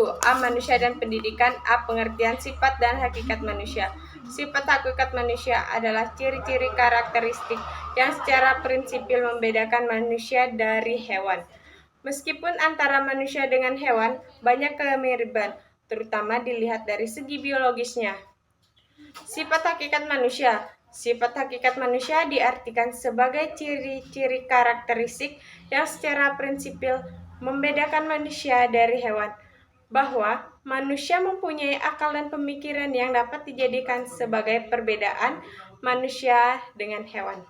A. Manusia dan pendidikan. A. Pengertian sifat dan hakikat manusia. Sifat hakikat manusia adalah ciri-ciri karakteristik yang secara prinsipil membedakan manusia dari hewan. Meskipun antara manusia dengan hewan banyak kemiripan, terutama dilihat dari segi biologisnya. Sifat hakikat manusia. Sifat hakikat manusia diartikan sebagai ciri-ciri karakteristik yang secara prinsipil membedakan manusia dari hewan, bahwa manusia mempunyai akal dan pemikiran yang dapat dijadikan sebagai perbedaan manusia dengan hewan.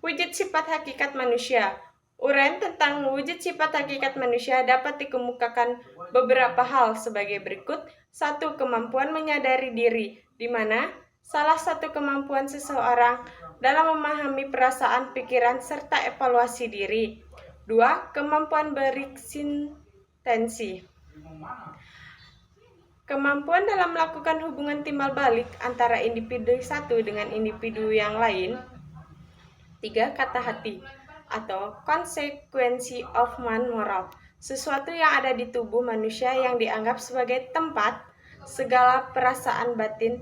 Wujud sifat hakikat manusia. Uraian tentang wujud sifat hakikat manusia dapat dikemukakan beberapa hal sebagai berikut. 1. Kemampuan menyadari diri, di mana salah satu kemampuan seseorang dalam memahami perasaan, pikiran, serta evaluasi diri. 2. Kemampuan bereksistensi. Kemampuan dalam melakukan hubungan timbal balik antara individu satu dengan individu yang lain. 3. Kata hati atau consequence of man moral. Sesuatu yang ada di tubuh manusia yang dianggap sebagai tempat segala perasaan batin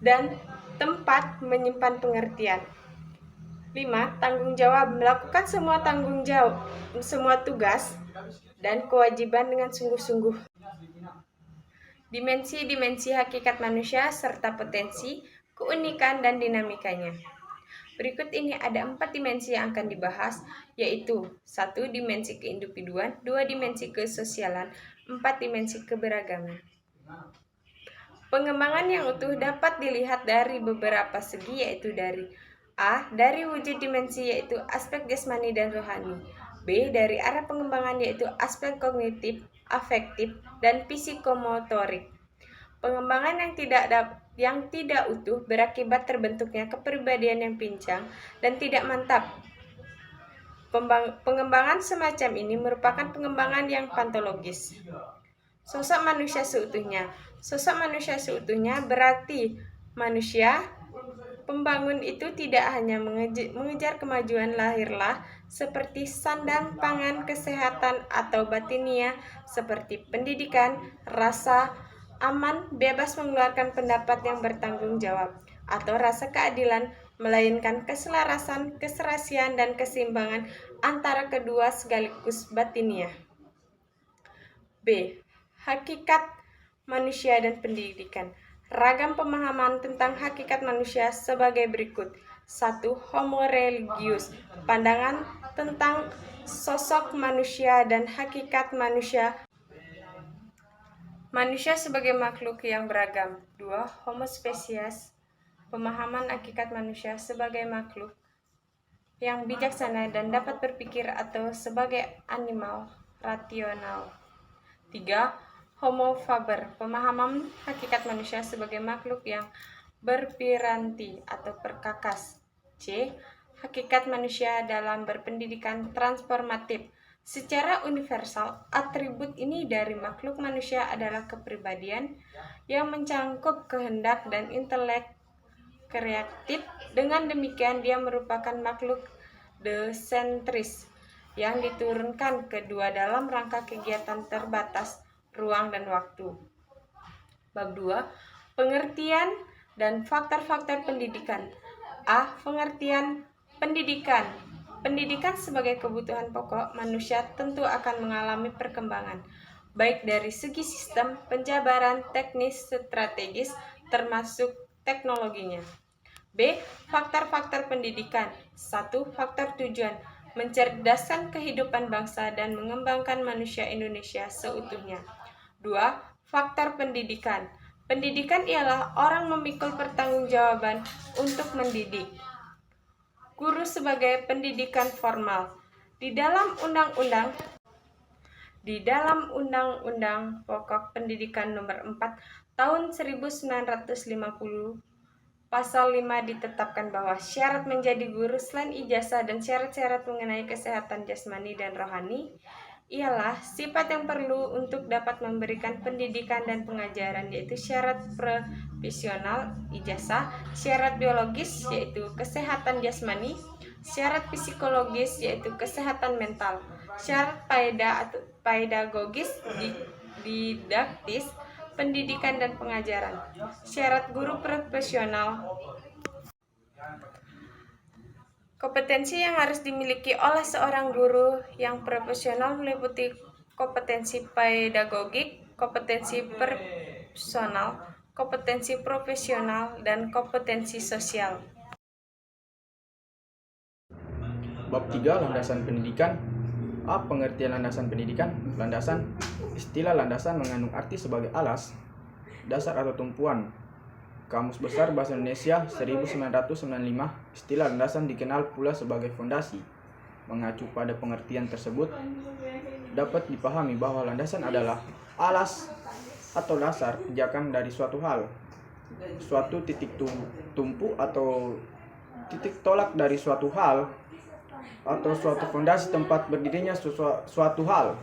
dan tempat menyimpan pengertian. 5. Tanggung jawab. Melakukan semua tugas dan kewajiban dengan sungguh-sungguh. Dimensi-dimensi hakikat manusia serta potensi, keunikan, dan dinamikanya. Berikut ini ada 4 dimensi yang akan dibahas, yaitu 1. Dimensi keindividuan, 2. Dimensi kesosialan, 4. Dimensi keberagaman. Pengembangan yang utuh dapat dilihat dari beberapa segi, yaitu dari A. Dari wujud dimensi, yaitu aspek jasmani dan rohani. B. Dari arah pengembangan, yaitu aspek kognitif, afektif, dan psikomotorik. Pengembangan yang tidak utuh berakibat terbentuknya kepribadian yang pincang dan tidak mantap. Pengembangan semacam ini merupakan pengembangan yang patologis. Sosok manusia seutuhnya. Sosok manusia seutuhnya berarti manusia pembangun itu tidak hanya mengejar kemajuan lahirlah seperti sandang, pangan, kesehatan, atau batinia seperti pendidikan, rasa aman, bebas mengeluarkan pendapat yang bertanggung jawab, atau rasa keadilan, melainkan keselarasan, keserasian, dan keseimbangan antara kedua sekaligus batinia. B. Hakikat manusia dan pendidikan. Ragam pemahaman tentang hakikat manusia sebagai berikut. 1. Homo religius. Pandangan tentang sosok manusia dan hakikat manusia. Manusia sebagai makhluk yang beragam. 2. Homo species. Pemahaman hakikat manusia sebagai makhluk yang bijaksana dan dapat berpikir atau sebagai animal rasional. 3. Homo faber, pemahaman hakikat manusia sebagai makhluk yang berpiranti atau perkakas. C. Hakikat manusia dalam berpendidikan transformatif. Secara universal, atribut ini dari makhluk manusia adalah kepribadian yang mencangkup kehendak dan intelek kreatif. Dengan demikian, dia merupakan makhluk desentris yang diturunkan kedua dalam rangka kegiatan terbatas ruang dan waktu. Bab 2. Pengertian dan faktor-faktor pendidikan. A. Pengertian pendidikan. Pendidikan sebagai kebutuhan pokok manusia tentu akan mengalami perkembangan, baik dari segi sistem, penjabaran, teknis, strategis, termasuk teknologinya. B. Faktor-faktor pendidikan. 1. Faktor tujuan. Mencerdaskan kehidupan bangsa dan mengembangkan manusia Indonesia seutuhnya. 2. Faktor pendidikan. Pendidikan ialah orang memikul pertanggungjawaban untuk mendidik. Guru sebagai pendidikan formal. Di dalam Undang-Undang Pokok Pendidikan Nomor 4 Tahun 1950, Pasal 5 ditetapkan bahwa syarat menjadi guru selain ijazah dan syarat-syarat mengenai kesehatan jasmani dan rohani ialah sifat yang perlu untuk dapat memberikan pendidikan dan pengajaran, yaitu syarat profesional ijazah, syarat biologis yaitu kesehatan jasmani, syarat psikologis yaitu kesehatan mental, syarat pedagogis didaktis, pendidikan dan pengajaran. Syarat guru profesional. Kompetensi yang harus dimiliki oleh seorang guru yang profesional meliputi kompetensi pedagogik, kompetensi personal, kompetensi profesional, dan kompetensi sosial. Bab 3. Landasan pendidikan. A. Pengertian landasan pendidikan. Landasan. Istilah landasan mengandung arti sebagai alas, dasar atau tumpuan. Kamus Besar Bahasa Indonesia 1995. Istilah landasan dikenal pula sebagai fondasi. Mengacu pada pengertian tersebut, dapat dipahami bahwa landasan adalah alas atau dasar pijakan dari suatu hal, suatu titik tumpu atau titik tolak dari suatu hal, atau suatu fondasi tempat berdirinya suatu hal.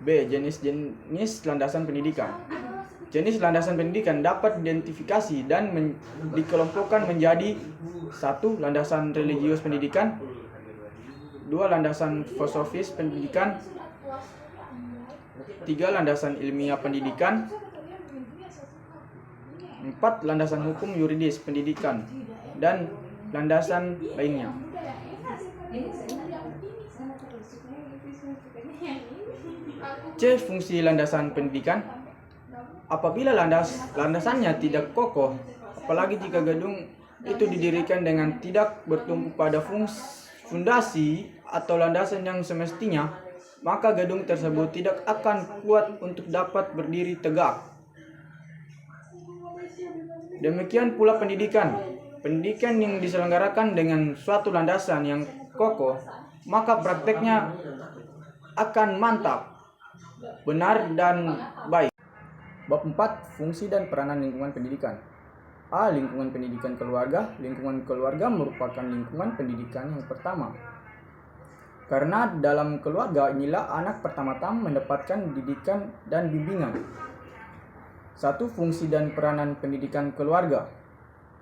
B. Jenis-jenis landasan pendidikan. Jenis landasan pendidikan dapat diidentifikasi dan dikelompokkan menjadi 1. Landasan religius pendidikan, 2. Landasan filosofis pendidikan, 3. Landasan ilmiah pendidikan, 4. Landasan hukum yuridis pendidikan, dan landasan lainnya. C. Fungsi landasan pendidikan. Apabila landasannya tidak kokoh, apalagi jika gedung itu didirikan dengan tidak bertumpu pada fondasi atau landasan yang semestinya, maka gedung tersebut tidak akan kuat untuk dapat berdiri tegak. Demikian pula pendidikan. Pendidikan yang diselenggarakan dengan suatu landasan yang kokoh, maka prakteknya akan mantap, benar, dan baik. Bab 4. Fungsi dan peranan lingkungan pendidikan. A. Lingkungan pendidikan keluarga. Lingkungan keluarga merupakan lingkungan pendidikan yang pertama. Karena dalam keluarga inilah anak pertama-tama mendapatkan didikan dan bimbingan. 1. Fungsi dan peranan pendidikan keluarga.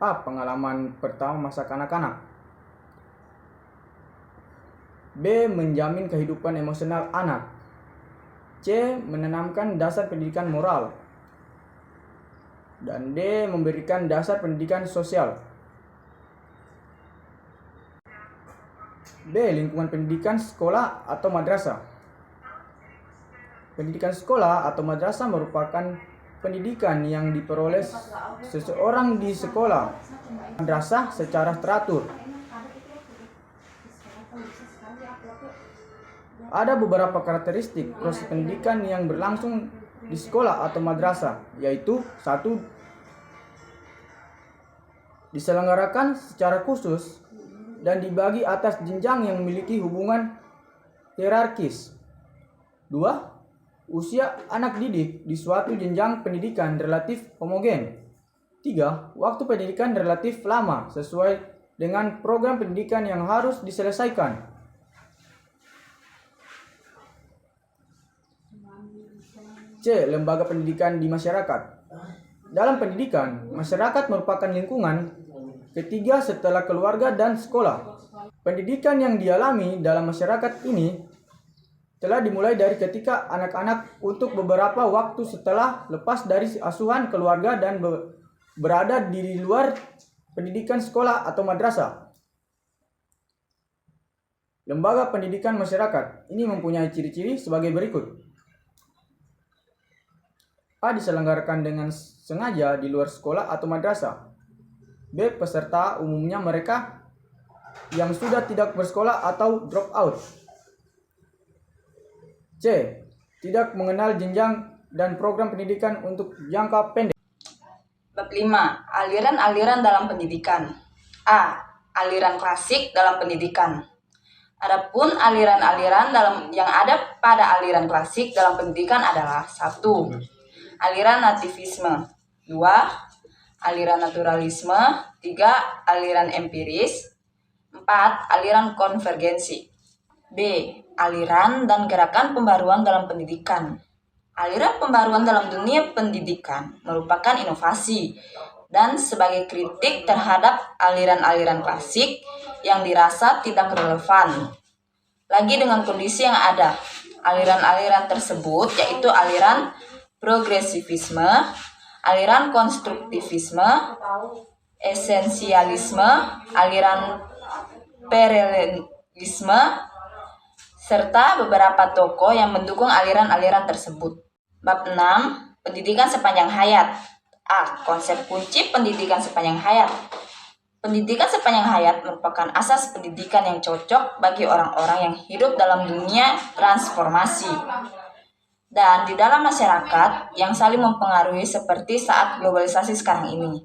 A. Pengalaman pertama masa kanak-kanak. B. Menjamin kehidupan emosional anak. C. Menanamkan dasar pendidikan moral. Dan D. Memberikan dasar pendidikan sosial. B. Lingkungan pendidikan sekolah atau madrasah. Pendidikan sekolah atau madrasah merupakan pendidikan yang diperoleh seseorang di sekolah madrasah secara teratur. Ada beberapa karakteristik proses pendidikan yang berlangsung di sekolah atau madrasah, yaitu 1. Diselenggarakan secara khusus dan dibagi atas jenjang yang memiliki hubungan hierarkis. 2. Usia anak didik di suatu jenjang pendidikan relatif homogen. 3. Waktu pendidikan relatif lama sesuai dengan program pendidikan yang harus diselesaikan. C. Lembaga pendidikan di masyarakat. Dalam pendidikan, masyarakat merupakan lingkungan ketiga setelah keluarga dan sekolah. Pendidikan yang dialami dalam masyarakat ini telah dimulai dari ketika anak-anak untuk beberapa waktu setelah lepas dari asuhan keluarga dan berada di luar pendidikan sekolah atau madrasah. Lembaga pendidikan masyarakat ini mempunyai ciri-ciri sebagai berikut. A. Diselenggarakan dengan sengaja di luar sekolah atau madrasah. B. Peserta umumnya mereka yang sudah tidak bersekolah atau drop out. C. Tidak mengenal jenjang dan program pendidikan untuk jangka pendek. Bab 5. Aliran-aliran dalam pendidikan. A. Aliran klasik dalam pendidikan. Adapun aliran-aliran yang ada pada aliran klasik dalam pendidikan adalah 1. Aliran nativisme, 2. Aliran naturalisme, 3. Aliran empiris, 4. Aliran konvergensi. B. Aliran dan gerakan pembaruan dalam pendidikan. Aliran pembaruan dalam dunia pendidikan merupakan inovasi dan sebagai kritik terhadap aliran-aliran klasik yang dirasa tidak relevan lagi dengan kondisi yang ada. Aliran-aliran tersebut yaitu aliran progresivisme, aliran konstruktivisme, esensialisme, aliran perennialisme, serta beberapa tokoh yang mendukung aliran-aliran tersebut. Bab 6. Pendidikan sepanjang hayat. A. Konsep kunci pendidikan sepanjang hayat. Pendidikan sepanjang hayat merupakan asas pendidikan yang cocok bagi orang-orang yang hidup dalam dunia transformasi dan di dalam masyarakat yang saling mempengaruhi seperti saat globalisasi sekarang ini.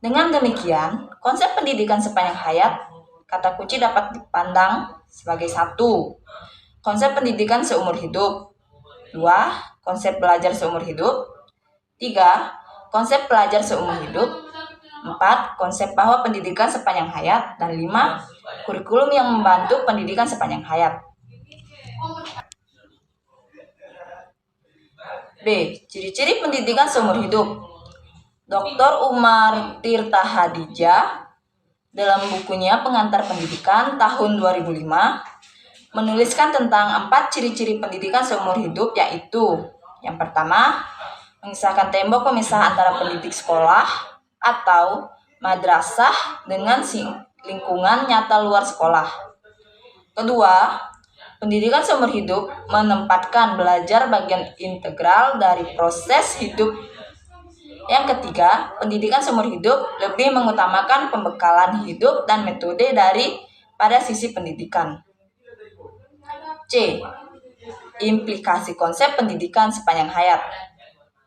Dengan demikian, konsep pendidikan sepanjang hayat, kata kunci dapat dipandang sebagai 1. Konsep pendidikan seumur hidup. 2. Konsep belajar seumur hidup. 3. Konsep pelajar seumur hidup. 4. Konsep bahwa pendidikan sepanjang hayat. Dan 5. Kurikulum yang membantu pendidikan sepanjang hayat. B. Ciri-ciri pendidikan seumur hidup. Dr. Umar Tirta Hadijah dalam bukunya Pengantar Pendidikan tahun 2005 menuliskan tentang 4 ciri-ciri pendidikan seumur hidup, yaitu yang pertama, mengisahkan tembok pemisah antara pendidik sekolah atau madrasah dengan lingkungan nyata luar sekolah. Kedua, pendidikan seumur hidup menempatkan belajar bagian integral dari proses hidup. Yang ketiga, pendidikan seumur hidup lebih mengutamakan pembekalan hidup dan metode pada sisi pendidikan. C. Implikasi konsep pendidikan sepanjang hayat.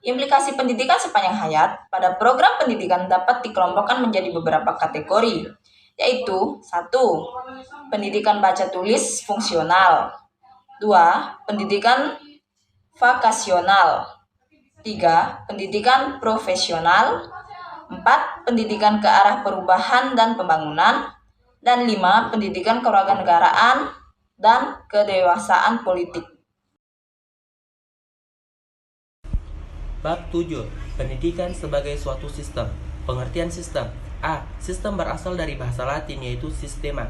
Implikasi pendidikan sepanjang hayat pada program pendidikan dapat dikelompokkan menjadi beberapa kategori, yaitu 1. Pendidikan baca tulis fungsional. 2. Pendidikan vakasional. 3. Pendidikan profesional. 4. Pendidikan ke arah perubahan dan pembangunan. Dan 5. Pendidikan kewarganegaraan dan kedewasaan politik. Bab 7. Pendidikan sebagai suatu sistem. Pengertian sistem. A. Sistem berasal dari bahasa Latin yaitu sistema.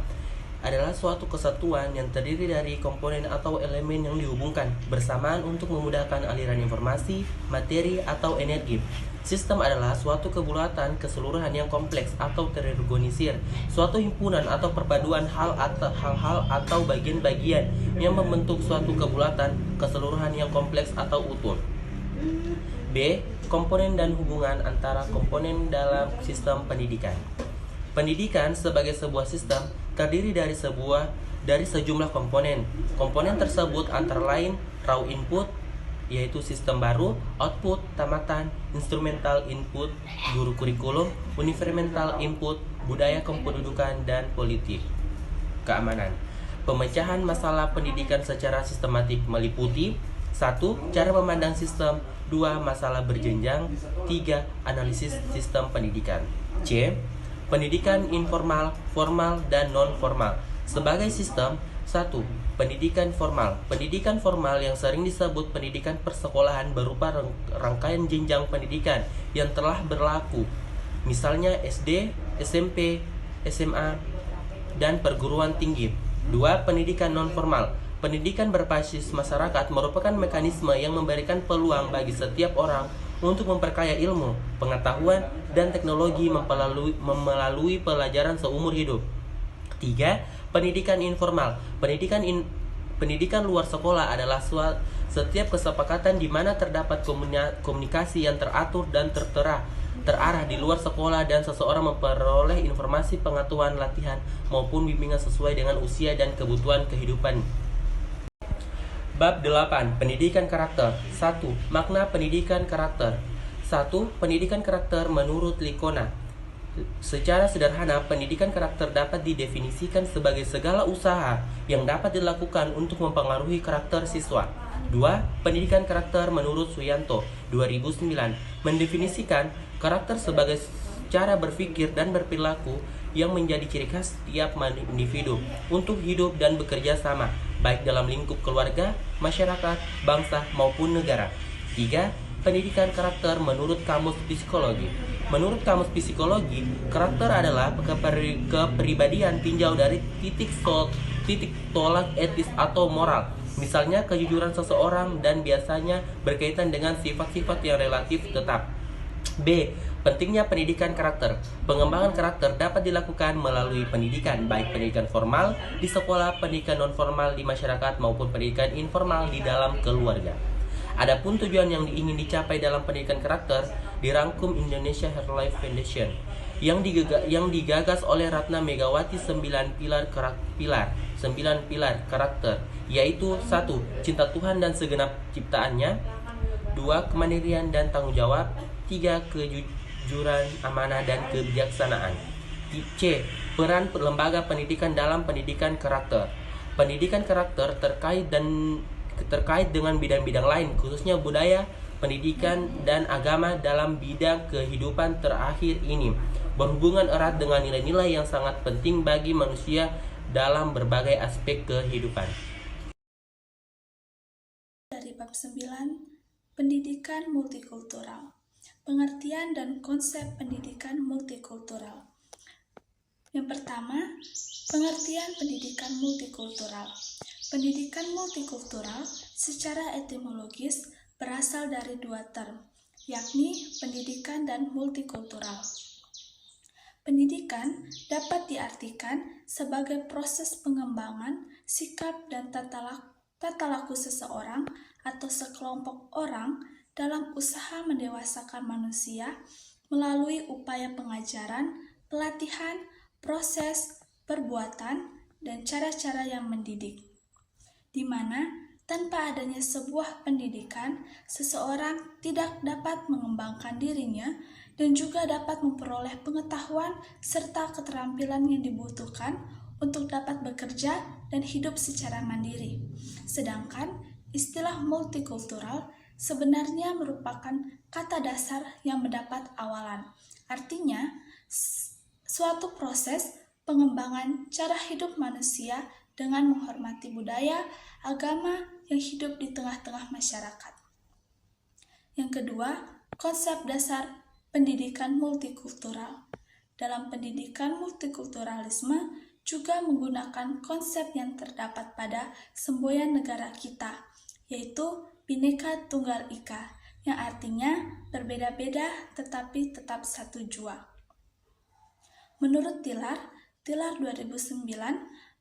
Adalah suatu kesatuan yang terdiri dari komponen atau elemen yang dihubungkan bersamaan untuk memudahkan aliran informasi, materi, atau energi. Sistem adalah suatu kebulatan keseluruhan yang kompleks atau terorganisir, suatu himpunan atau perpaduan hal-hal atau bagian-bagian yang membentuk suatu kebulatan keseluruhan yang kompleks atau utuh. B. Komponen dan hubungan antara komponen dalam sistem pendidikan. Pendidikan sebagai sebuah sistem terdiri dari sejumlah komponen. Komponen tersebut antara lain raw input, yaitu sistem baru, output, tamatan, instrumental input, guru kurikulum, universal input, budaya kependudukan, dan politik. Keamanan. Pemecahan masalah pendidikan secara sistematik meliputi 1. Cara memandang sistem. 2. Masalah berjenjang. 3. Analisis sistem pendidikan. C. Pendidikan informal, formal, dan non-formal. Sebagai sistem, 1. Pendidikan formal. Pendidikan formal yang sering disebut pendidikan persekolahan berupa rangkaian jenjang pendidikan yang telah berlaku, misalnya SD, SMP, SMA, dan perguruan tinggi. 2. Pendidikan non-formal. Pendidikan berbasis masyarakat merupakan mekanisme yang memberikan peluang bagi setiap orang untuk memperkaya ilmu, pengetahuan, dan teknologi melalui pelajaran seumur hidup. 3. Pendidikan informal. Pendidikan luar sekolah adalah setiap kesepakatan di mana terdapat komunikasi yang teratur dan terarah di luar sekolah dan seseorang memperoleh informasi, pengetahuan, latihan, maupun bimbingan sesuai dengan usia dan kebutuhan kehidupan. Bab 8. Pendidikan karakter. 1. Makna pendidikan karakter. 1. Pendidikan karakter menurut Licona. Secara sederhana, pendidikan karakter dapat didefinisikan sebagai segala usaha yang dapat dilakukan untuk mempengaruhi karakter siswa. 2. Pendidikan karakter menurut Suyanto 2009 mendefinisikan karakter sebagai cara berpikir dan berperilaku yang menjadi ciri khas setiap individu untuk hidup dan bekerja sama, baik dalam lingkup keluarga, masyarakat, bangsa, maupun negara. 3. Pendidikan karakter menurut Kamus Psikologi. Menurut Kamus Psikologi, karakter adalah kepribadian tinjau dari titik tolak etis atau moral misalnya kejujuran seseorang, dan biasanya berkaitan dengan sifat-sifat yang relatif tetap. B. Pentingnya pendidikan karakter. Pengembangan karakter dapat dilakukan melalui pendidikan, baik pendidikan formal di sekolah, pendidikan non-formal di masyarakat, maupun pendidikan informal di dalam keluarga. Adapun tujuan yang ingin dicapai dalam pendidikan karakter dirangkum Indonesia Herbalife Foundation yang digagas oleh Ratna Megawati 9 pilar karakter, yaitu 1. Cinta Tuhan dan segenap ciptaannya, 2. Kemandirian dan tanggung jawab, 3. Kejujuran, amanah, dan kebijaksanaan. C. Peran lembaga pendidikan dalam pendidikan karakter. Pendidikan karakter terkait dengan bidang-bidang lain, khususnya budaya, pendidikan, dan agama dalam bidang kehidupan terakhir ini berhubungan erat dengan nilai-nilai yang sangat penting bagi manusia dalam berbagai aspek kehidupan. Dari bab 9, pendidikan multikultural. Pengertian dan konsep pendidikan multikultural. Yang pertama, pengertian pendidikan multikultural. Pendidikan multikultural secara etimologis berasal dari dua term, yakni pendidikan dan multikultural. Pendidikan dapat diartikan sebagai proses pengembangan sikap dan tata laku seseorang atau sekelompok orang dalam usaha mendewasakan manusia melalui upaya pengajaran, pelatihan, proses, perbuatan, dan cara-cara yang mendidik, di mana tanpa adanya sebuah pendidikan, seseorang tidak dapat mengembangkan dirinya dan juga dapat memperoleh pengetahuan serta keterampilan yang dibutuhkan untuk dapat bekerja dan hidup secara mandiri. Sedangkan istilah multikultural sebenarnya merupakan kata dasar yang mendapat awalan. Artinya, suatu proses pengembangan cara hidup manusia dengan menghormati budaya, agama yang hidup di tengah-tengah masyarakat. Yang kedua, konsep dasar pendidikan multikultural. Dalam pendidikan multikulturalisme juga menggunakan konsep yang terdapat pada semboyan negara kita, yaitu Bhinneka Tunggal Ika, yang artinya berbeda-beda tetapi tetap satu jua. Menurut Tilar 2009,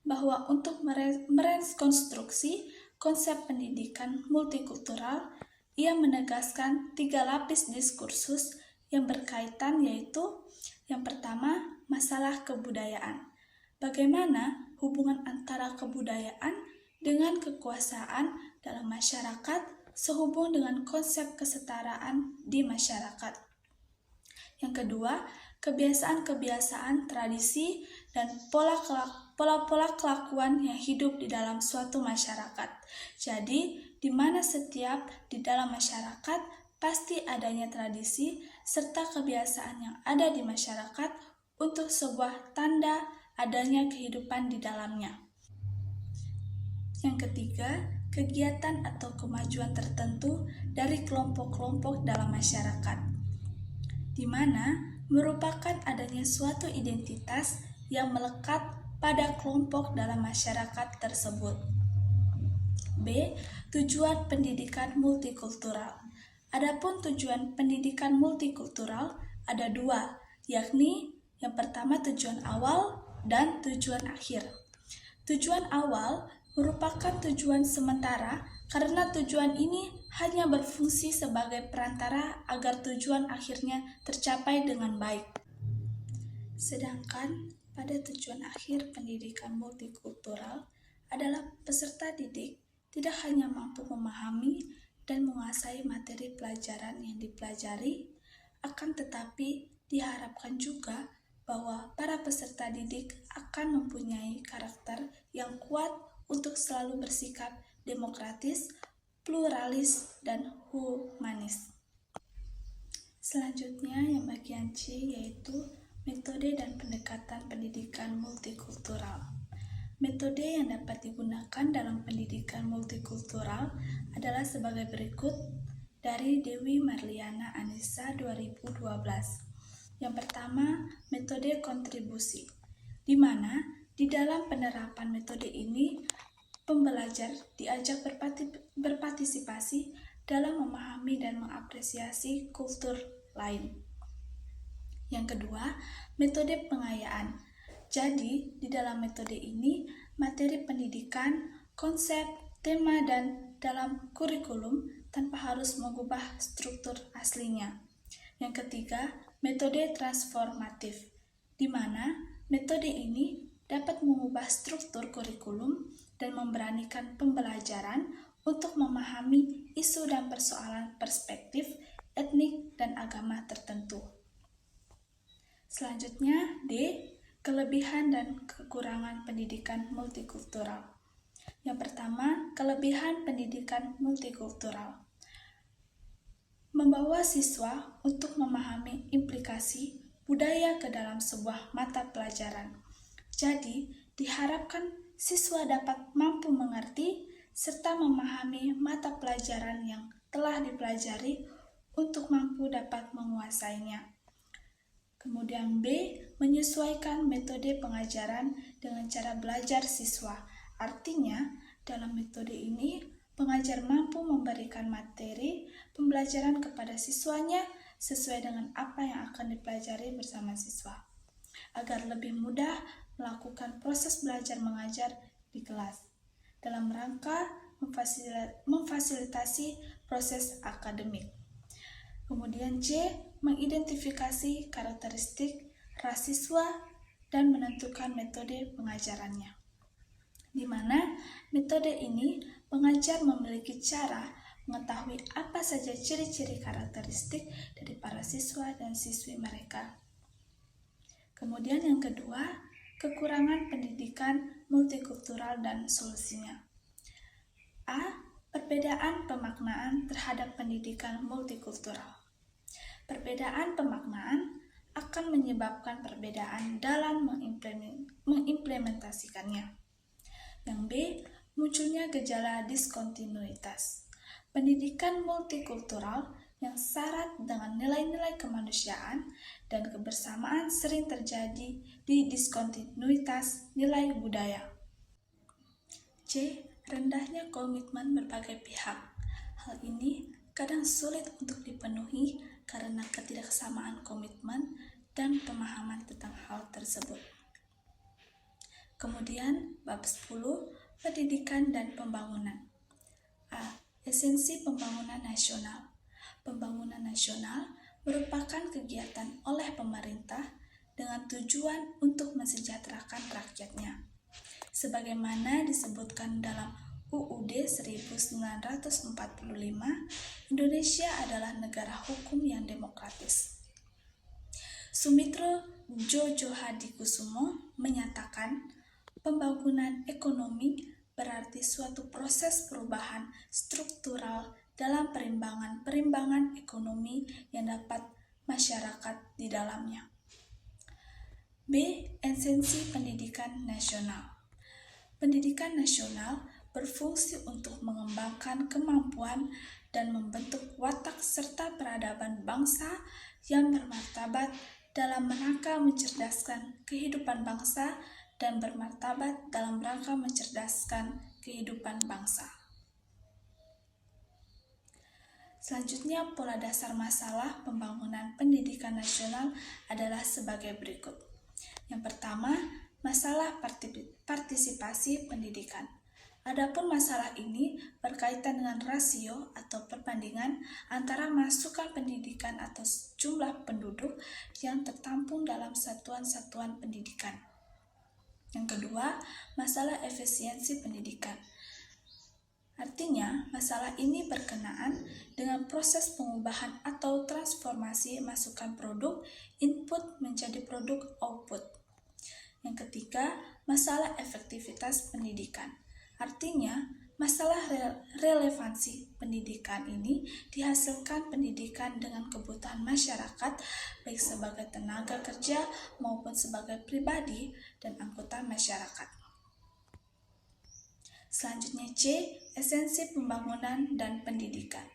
bahwa untuk merekonstruksi konsep pendidikan multikultural, ia menegaskan 3 lapis diskursus yang berkaitan, yaitu yang pertama, masalah kebudayaan. Bagaimana hubungan antara kebudayaan dengan kekuasaan dalam masyarakat sehubung dengan konsep kesetaraan di masyarakat. Yang kedua, kebiasaan-kebiasaan, tradisi, dan pola-pola kelakuan yang hidup di dalam suatu masyarakat. Jadi, di mana setiap di dalam masyarakat pasti adanya tradisi serta kebiasaan yang ada di masyarakat untuk sebuah tanda adanya kehidupan di dalamnya. Yang ketiga, kegiatan atau kemajuan tertentu dari kelompok-kelompok dalam masyarakat, di mana merupakan adanya suatu identitas yang melekat pada kelompok dalam masyarakat tersebut. B. Tujuan pendidikan multikultural. Adapun tujuan pendidikan multikultural ada 2, yakni yang pertama tujuan awal dan tujuan akhir. Tujuan awal merupakan tujuan sementara karena tujuan ini hanya berfungsi sebagai perantara agar tujuan akhirnya tercapai dengan baik. Sedangkan pada tujuan akhir pendidikan multikultural adalah peserta didik tidak hanya mampu memahami dan menguasai materi pelajaran yang dipelajari, akan tetapi diharapkan juga bahwa para peserta didik akan mempunyai karakter yang kuat untuk selalu bersikap demokratis, pluralis, dan humanis. Selanjutnya yang bagian C, yaitu metode dan pendekatan pendidikan multikultural. Metode yang dapat digunakan dalam pendidikan multikultural adalah sebagai berikut dari Dewi Marliana Anissa 2012. Yang pertama, metode kontribusi, di mana di dalam penerapan metode ini pembelajar diajak berpartisipasi dalam memahami dan mengapresiasi kultur lain. Yang kedua, metode pengayaan. Jadi, di dalam metode ini, materi pendidikan, konsep, tema, dan dalam kurikulum tanpa harus mengubah struktur aslinya. Yang ketiga, metode transformatif, di mana metode ini dapat mengubah struktur kurikulum dan memberanikan pembelajaran untuk memahami isu dan persoalan perspektif, etnik, dan agama tertentu. Selanjutnya, D. Kelebihan dan kekurangan pendidikan multikultural. Yang pertama, kelebihan pendidikan multikultural. Membawa siswa untuk memahami implikasi budaya ke dalam sebuah mata pelajaran. Jadi, diharapkan siswa dapat mampu mengerti serta memahami mata pelajaran yang telah dipelajari untuk mampu dapat menguasainya. Kemudian B, menyesuaikan metode pengajaran dengan cara belajar siswa. Artinya, dalam metode ini, pengajar mampu memberikan materi pembelajaran kepada siswanya sesuai dengan apa yang akan dipelajari bersama siswa, agar lebih mudah melakukan proses belajar mengajar di kelas, dalam rangka memfasilitasi proses akademik. Kemudian C, mengidentifikasi karakteristik ras siswa dan menentukan metode pengajarannya. Di mana metode ini pengajar memiliki cara mengetahui apa saja ciri-ciri karakteristik dari para siswa dan siswi mereka. Kemudian yang kedua, kekurangan pendidikan multikultural dan solusinya. A. Perbedaan pemaknaan terhadap pendidikan multikultural. Perbedaan pemaknaan akan menyebabkan perbedaan dalam mengimplementasikannya. Yang B. Munculnya gejala diskontinuitas. Pendidikan multikultural yang syarat dengan nilai-nilai kemanusiaan dan kebersamaan sering terjadi di diskontinuitas nilai budaya. C. Rendahnya komitmen berbagai pihak. Hal ini kadang sulit untuk dipenuhi karena ketidaksamaan komitmen dan pemahaman tentang hal tersebut. Kemudian, bab 10, pendidikan dan pembangunan. A. Esensi pembangunan nasional. Pembangunan nasional merupakan kegiatan oleh pemerintah dengan tujuan untuk mensejahterakan rakyatnya. Sebagaimana disebutkan dalam UUD 1945, Indonesia adalah negara hukum yang demokratis. Sumitro Djodjohadikusumo menyatakan, pembangunan ekonomi berarti suatu proses perubahan struktural dalam perimbangan ekonomi yang dapat masyarakat di dalamnya. B. Esensi pendidikan nasional. Pendidikan nasional berfungsi untuk mengembangkan kemampuan dan membentuk watak serta peradaban bangsa yang bermartabat dalam rangka mencerdaskan kehidupan bangsa dan bermartabat dalam rangka mencerdaskan kehidupan bangsa. Selanjutnya, pola dasar masalah pembangunan pendidikan nasional adalah sebagai berikut. Yang pertama, masalah partisipasi pendidikan. Adapun masalah ini berkaitan dengan rasio atau perbandingan antara masukan pendidikan atau jumlah penduduk yang tertampung dalam satuan-satuan pendidikan. Yang kedua, masalah efisiensi pendidikan. Artinya, masalah ini berkenaan dengan proses pengubahan atau transformasi masukan produk input menjadi produk output. Yang ketiga, masalah efektivitas pendidikan. Artinya, masalah relevansi pendidikan ini dihasilkan pendidikan dengan kebutuhan masyarakat, baik sebagai tenaga kerja maupun sebagai pribadi dan anggota masyarakat. Selanjutnya C, esensi pembangunan dan pendidikan.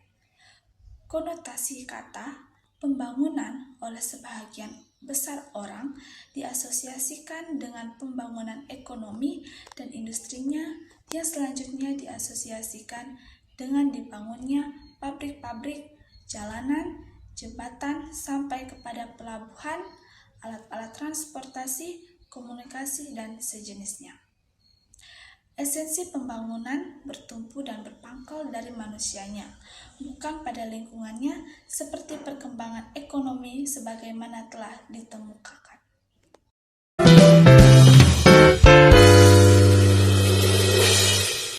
Konotasi kata pembangunan oleh sebahagian besar orang diasosiasikan dengan pembangunan ekonomi dan industrinya yang selanjutnya diasosiasikan dengan dibangunnya pabrik-pabrik, jalanan, jembatan, sampai kepada pelabuhan, alat-alat transportasi, komunikasi, dan sejenisnya. Esensi pembangunan bertumpu dan berpangkal dari manusianya, bukan pada lingkungannya seperti perkembangan ekonomi sebagaimana telah ditemukakan.